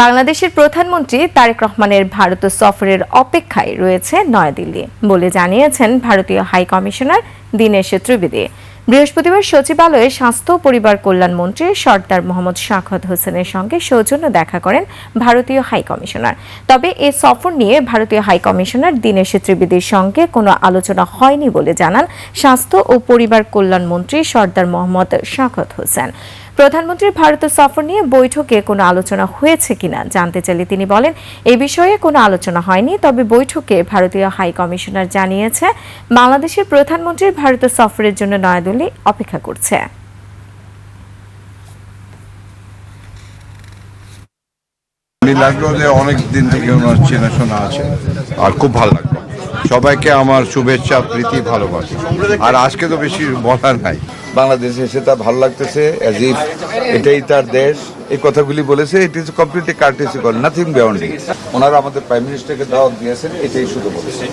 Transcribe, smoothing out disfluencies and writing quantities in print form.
বাংলাদেশের প্রধানমন্ত্রী তারেক রহমানের ভারত সফরের অপেক্ষায় রয়েছে নয়াদিল্লি বলে জানিয়েছেন ভারতীয় হাই কমিশনার দীনেশ ত্রিবেদী। বৃহস্পতিবার সচিবালয়ে স্বাস্থ্য ও পরিবার কল্যাণ মন্ত্রী সর্দার মোহাম্মদ শাখাওয়াত হোসেনের সঙ্গে সৌজন্য দেখা করেন ভারতীয় হাই কমিশনার। তবে এ সফর নিয়ে ভারতীয় হাই কমিশনার দীনেশ ত্রিবেদীর সঙ্গে কোনো আলোচনা হয়নি বলে জানান স্বাস্থ্য ও পরিবার কল্যাণ মন্ত্রী সর্দার মোহাম্মদ শাখাওয়াত হোসেন। প্রধানমন্ত্রীর ভারত সফর নিয়ে বৈঠকে কোনো আলোচনা হয়েছে কিনা জানতে চাইলে তিনি বলেন, এই বিষয়ে কোনো আলোচনা হয়নি, তবে বৈঠকে ভারতীয় হাই কমিশনার জানিয়েছে বাংলাদেশের প্রধানমন্ত্রীর ভারত সফরের জন্য নয়াদিল্লি অপেক্ষা করছে। লাগলো যে অনেক দিন থেকে ওনার চেনাশোনা আছে আর খুব ভালো লাগলো। সবাইকে আমার শুভেচ্ছা, প্রীতি, ভালোবাসা। আর আজকে তো বেশি বলার নাই, বাংলাদেশে এসে তার ভালো লাগতেছে, অ্যাজ ইফ এটাই তার দেশ। এই কথাগুলি বলেছে, it is completely courtesy call, nothing beyond it. ওনারা আমাদের প্রাইম মিনিস্টারকে দাওয়াত দিয়েছেন, এটাই শুধু বলেছে।